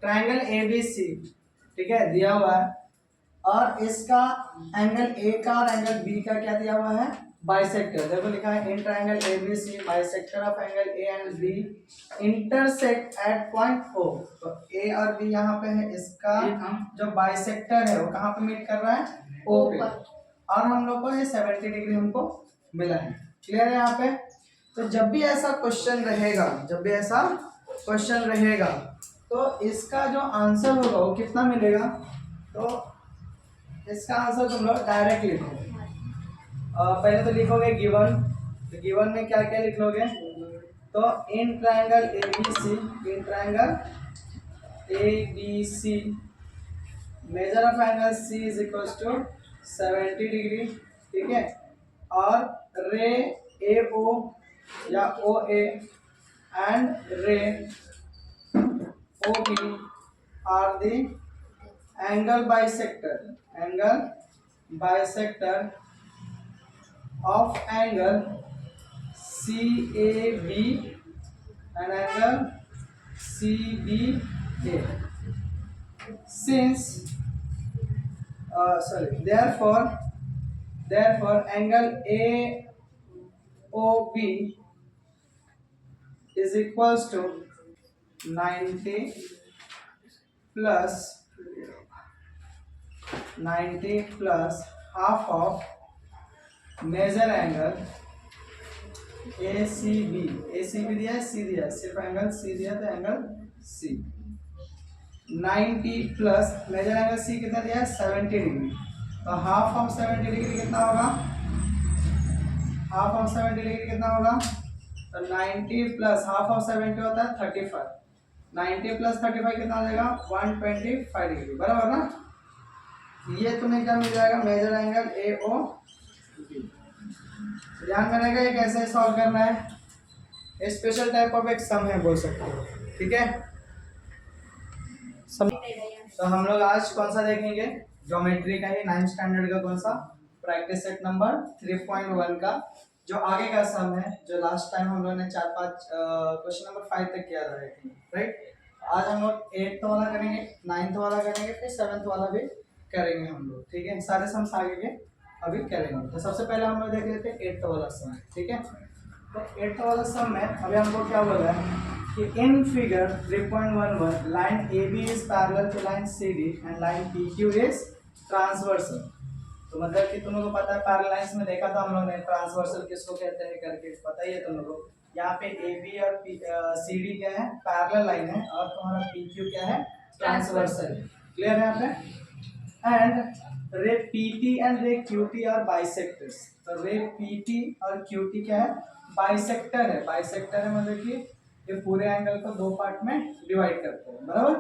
Triangle A B सी, ठीक है, दिया हुआ है, और इसका एंगल ए का और एंगल बी का क्या दिया हुआ है, बाइसेक्टर। देखो लिखा है in triangle A B C bisector of angle A and B intersect at point O. तो ए और बी यहाँ पे है, इसका जो बाइसेक्टर है वो कहाँ पे मीट कर रहा है, ओ पे, और हम लोग को ये 70 डिग्री हमको मिला है। क्लियर है यहाँ पे। तो जब भी ऐसा क्वेश्चन रहेगा, जब भी ऐसा क्वेश्चन रहेगा, तो इसका जो आंसर होगा वो कितना मिलेगा, तो इसका आंसर तुम लोग डायरेक्ट लिखो। पहले तो लिखोगे गिवन, तो गिवन में क्या क्या लिख लोगे, तो in triangle A B C, in triangle A B C measure of angle C is equal to 70 degree, ठीक है, और रे ए ओ या ओ A and ray O B are the angle bisector, angle bisector of angle CAB and angle CBA. Since therefore angle AOB is equals to 90 plus half of measure angle ACB, ACB दिया है, C दिया है, सिर्फ angle C दिया तो angle C 90 plus measure angle C कितना दिया है, 70 डिग्री, तो हाफ ऑफ 70 डिग्री कितना होगा, हाफ ऑफ 70 डिग्री कितना होगा, तो 90 प्लस हाफ ऑफ 70 होता है 35, 90 प्लस 35 कितना हो जाएगा, 125 डिग्री, बराबर ना। ये तुम्हें क्या मिल जाएगा, मेजर एंगल AO। ध्यान में रहेगा ये कैसे सॉल्व करना है, स्पेशल टाइप ऑफ एक सम है बोल सकते हो, ठीक है। तो हम लोग आज कौन सा देखेंगे, ज्योमेट्री का ही 9th स्टैंडर्ड का कौन सा, प्रैक्टिस सेट नंबर 3.1 का जो आगे का सम है, जो लास्ट टाइम हम लोग ने 4-5 क्वेश्चन नंबर 5 तक किया था, राइट। आज हम लोग 8th वाला करेंगे, 9th वाला करेंगे, फिर 7th वाला भी करेंगे हम लोग, ठीक है। सारे सम्स आगे के अभी करेंगे। तो सबसे पहले हम लोग देख लेते हैं 8th वाला सम, ठीक है। तो 8th वाला सम में अभी हमको क्या बोला है कि in figure 3.11 line AB is parallel to line CD and line PQ is transversal. तो मतलब कि तुम लोगों को पता है पैरेलल लाइंस में देखा था हम लोगों ने, ट्रांसवर्सल किसको कहते हैं करके पता ही है तुम लोगों को। यहाँ पे AB और CD क्या है, पैरेलल लाइन है, और तुम्हारा PQ क्या है, ट्रांसवर्सल। क्लियर है यहाँ पे। एंड रे PT and ray QT are bisectors. तो रे PT और QT क्या है, बाइसेक्टर है। बाइसेक्टर है मतलब कि ये पूरे एंगल को दो पार्ट में डिवाइड करते हैं, बराबर।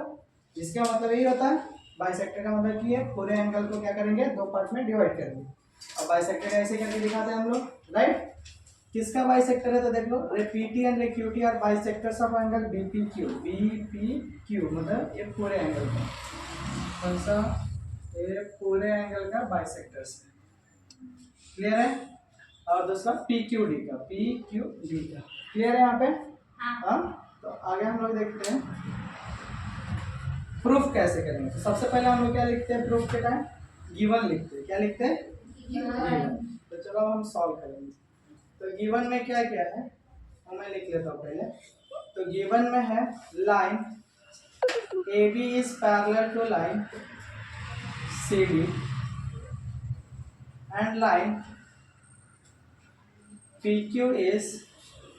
इसका मतलब यही होता है, बाइसेक्टर का मतलब कि ये पूरे एंगल को क्या करेंगे, दो पार्ट में डिवाइड करेंगे। और बाइसेक्टर ऐसे करके दिखाते हैं हम लोग, राइट। किसका बाइसेक्टर है, तो देख लो, ray PT and ray QT are bisectors of angle BPQ। BPQ मतलब ये पूरे एंगल का कौन सा, ये पूरे एंगल का बाइसेक्टर्स है। क्लियर है। और दूसरा PQD का, PQD का। क्लियर है यहाँ पे। हाँ। तो आगे हम लोग देखते हैं प्रूफ कैसे करेंगे। तो सबसे पहले हम लोग क्या लिखते हैं, प्रूफ के टाइम गिवन लिखते हैं। क्या लिखते हैं, गिवन। तो चलो हम सॉल्व करेंगे। तो गिवन में क्या क्या है वो मैं लिख लेता हूँ पहले। तो गिवन में है line AB is parallel to line CD and line PQ is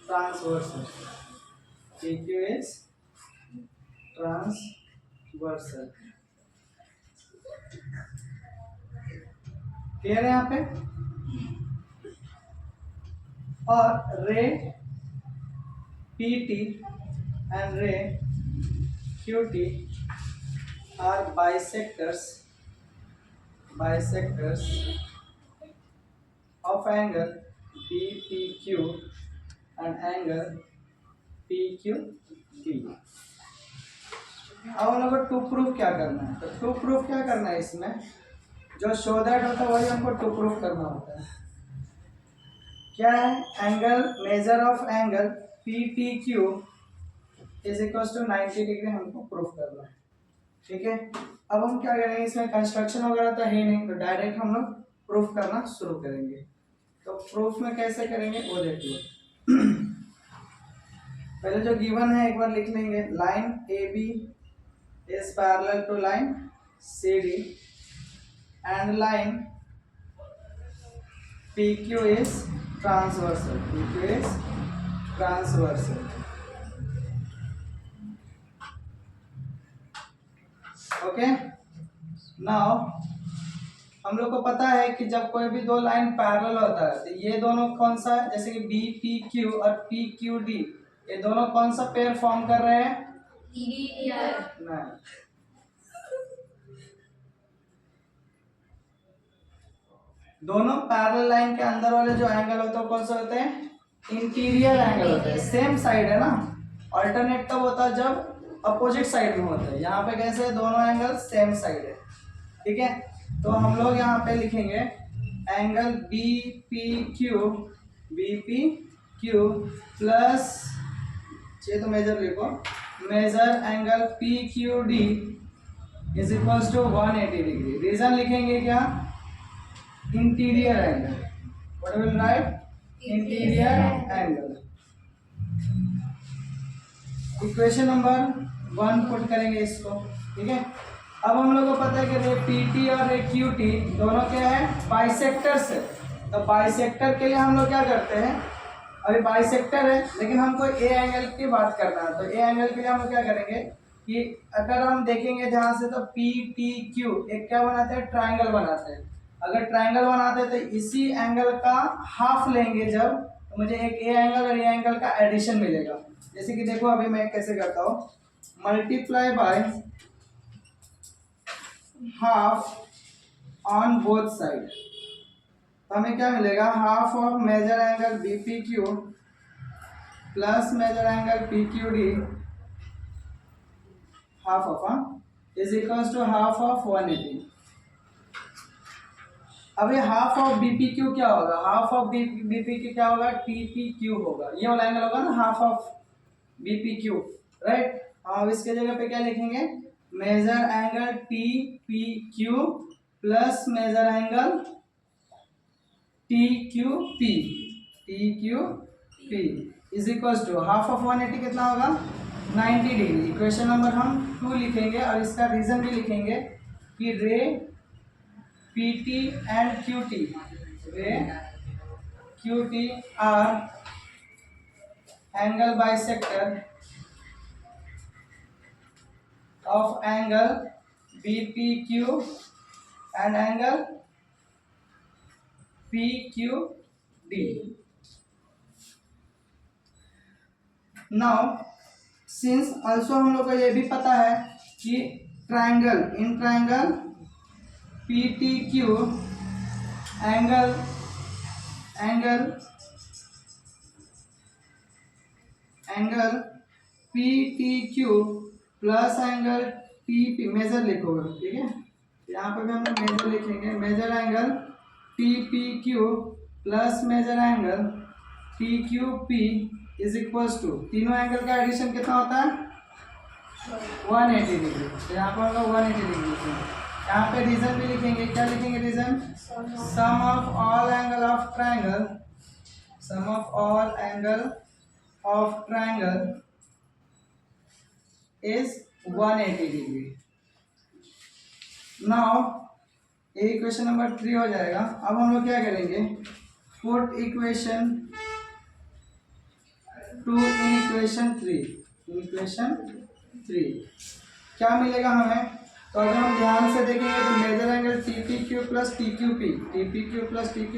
transversal. PQ is transversal. Clear है यहाँ पे। और रे PT and रे QT are bisectors of angle BPQ and angle PQT। अब हम लोग को टू प्रूफ क्या करना है। तो टू प्रूफ क्या करना है, इसमें जो शो दैट होता है वही हमको टू प्रूफ करना होता है। क्या है, angle measure of angle PPQ is equal to 90 degree हमको प्रूफ करना है। ठीक है, अब हम क्या करेंगे, इसमें कंस्ट्रक्शन वगैरह तो है नहीं, तो डायरेक्ट हम लोग प्रूफ करना शुरू करेंगे। तो प्रूफ में कैसे करेंगे वो देख लो। पहले जो गिवन है एक बार लिख लेंगे, line A B is parallel to line C D and line P Q is transversal, P Q is transversal. Okay, now हम लोग को पता है कि जब कोई भी दो लाइन पैरेलल होता है तो ये दोनों कौन सा है, जैसे कि बी पी क्यू और पी क्यू डी, ये दोनों कौन सा पेयर फॉर्म कर रहे हैं, नहीं, दोनों पैरेलल लाइन के अंदर वाले जो एंगल होते हैं कौन से होते हैं, इंटीरियर एंगल होते हैं, सेम साइड है ना। अल्टरनेट तब होता है जब अपोजिट साइड में होते हैं, यहाँ पे कैसे है, दोनों एंगल सेम साइड है। ठीक है, तो हम लोग यहाँ पे लिखेंगे angle B P Q plus, तो मेजर लिखो, measure angle P Q D is equals to 180 degree. Reason लिखेंगे क्या, interior angle, what will write, interior angle. Equation number 1 put करेंगे इसको। ठीक है, अब हम लोग को पता है कि रे पी टी और रे क्यू टी दोनों क्या है, बाइसेक्टर्स है। तो बाइसेक्टर के लिए हम लोग क्या करते हैं, अभी बाइसेक्टर है लेकिन हमको ए एंगल की बात करना है, तो ए एंगल के लिए हम लोग क्या करेंगे कि अगर हम देखेंगे ध्यान से तो पी टी क्यू एक क्या बनाते हैं, ट्राइंगल बनाते हैं। अगर ट्राइंगल बनाते हैं तो इसी एंगल का हाफ लेंगे जब, तो मुझे एक ए एंगल और ए एंगल का एडिशन मिलेगा। जैसे कि देखो अभी मैं कैसे करता हूँ, multiply by half on both side, तो हमें क्या मिलेगा, half of measure angle B P Q plus measure angle P Q D, half of is equals to half of 180। अब ये half of B P Q क्या होगा, half of B P Q क्या होगा, टी पी क्यू होगा, ये वाला angle होगा ना half of B P Q, right. अब इसके जगह पे क्या लिखेंगे, measure angle T P Q plus measure angle T Q P, T Q P is equal to half of 180 कितना होगा, 90 डिग्री। इक्वेशन नंबर हम 2 लिखेंगे और इसका रीजन भी लिखेंगे कि ray P T and Q T, ray Q T are angle bisector of angle BPQ and angle PQD. Now since also हम लोग को ये भी पता है कि triangle, in triangle PTQ angle PTQ plus angle T P, measure लिखोगे, ठीक है, यहाँ पर भी हम लोग मेजर लिखेंगे, measure angle T P Q plus measure angle T Q P is equals to, तीनों एंगल का एडिशन कितना होता है, 180 डिग्री। तो यहाँ पर हम लोग 180 डिग्री लिखेंगे। यहाँ पे रीजन भी लिखेंगे, क्या लिखेंगे reason, sum of all angle of triangle, sum of all angle of triangle is 180 degree. Now ये इक्वेशन नंबर 3 हो जाएगा। अब हम लोग क्या करेंगे, पुट इक्वेशन 2 इन इक्वेशन 3 क्या मिलेगा हमें, तो अगर हम ध्यान से देखेंगे तो measure angle T P Q plus T Q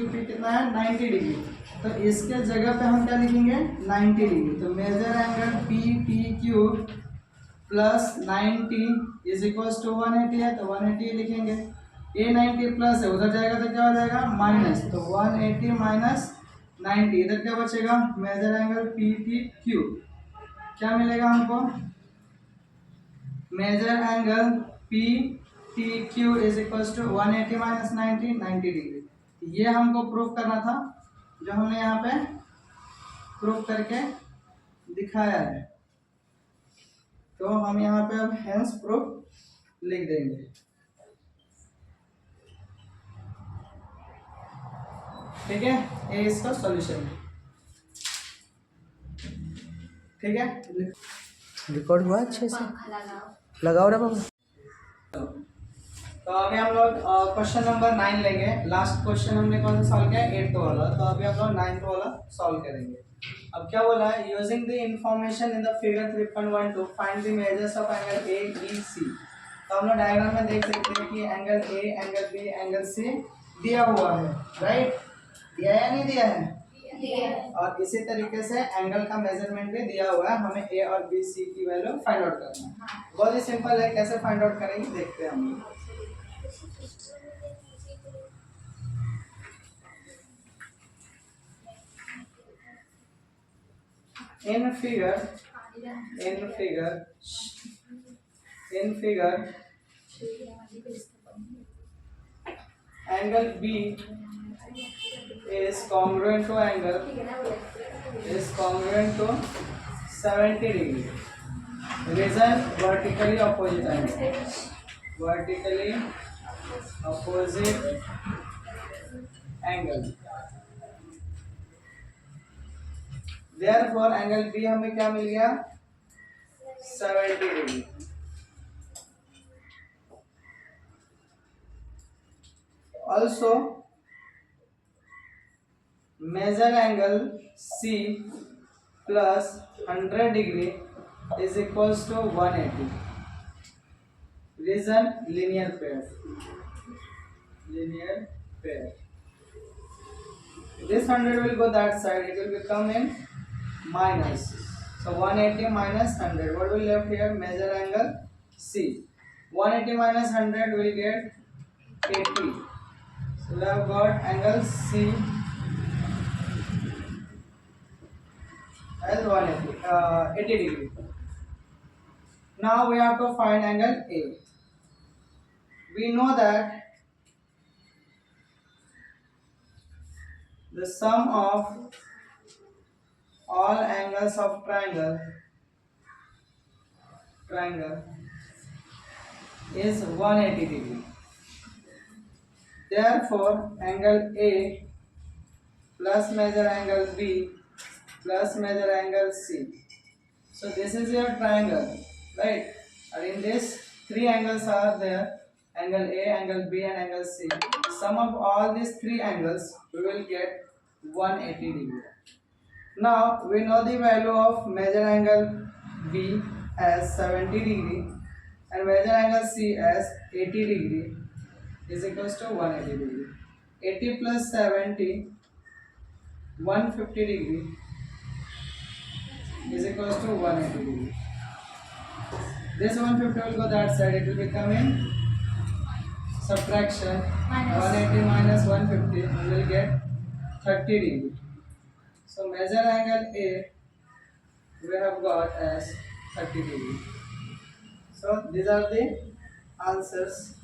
P कितना है, 90 डिग्री। तो इसके जगह पे हम क्या लिखेंगे, 90 डिग्री। तो measure angle P T Q plus 90 is equals to 180 है, तो 180 लिखेंगे। ये 90 प्लस है, उधर जाएगा तो क्या हो जाएगा, माइनस, तो 180 माइनस 90, इधर क्या बचेगा, measure angle P T Q, क्या मिलेगा हमको, measure angle P T Q is equals to 180 minus 90 degree. ये हमको प्रूफ करना था, जो हमने यहाँ पे प्रूफ करके दिखाया है। तो हम यहाँ पे अब हेंस प्रूफ लिख देंगे। ठीक है, ये इसका सॉल्यूशन है। ठीक है, रिकॉर्ड हुआ अच्छे से, लगाओ रे बाबू। तो अभी हम लोग क्वेश्चन नंबर 9 लेंगे। लास्ट क्वेश्चन हमने कौन सा सॉल्व किया, 8th वाला। तो अभी हम लोग 9th वाला सॉल्व करेंगे। अब क्या बोला है, using the information in the figure 3.12 find the measures of angle A B C. तो हम लोग डायग्राम में देख सकते हैं कि angle A, angle B, angle C दिया हुआ है, राइट? दिया है या नहीं दिया है? और इसी तरीके से एंगल का मेजरमेंट भी दिया हुआ है, हमें ए और बी सी की वैल्यू फाइंड आउट करना है। बहुत ही सिंपल है, कैसे फाइंड आउट करेंगे देखते हैं हम लोग। In figure angle B is congruent to 70 degree. Reason vertically opposite angle. Therefore angle B हमें क्या मिल गया, 70 degree. Also measure angle C plus 100 degree is equals to 180. Reason linear pair. This 100 will go that side, it will become in minus. So 180 minus 100, what will left here, measure angle C. 180 minus 100 will get 80. So we have got angle C as 80 degree. Now we have to find angle A. We know that the sum of all angles of triangle is 180 degree. Therefore angle A plus measure angle B plus measure angle C. So this is your triangle, right? And in this 3 angles are there, angle A, angle B and angle C. Sum of all these 3 angles we will get 180 degree. Now we know the value of measure angle B as 70 degree and measure angle C as 80 degree is equals to 180 degree. 80 plus 70, 150 degree is equals to 180 degree. This 150 will go that side, it will become in subtraction. 180 minus 150, we will get 30 degree. So measure angle A we have got as 30 degree. So these are the answers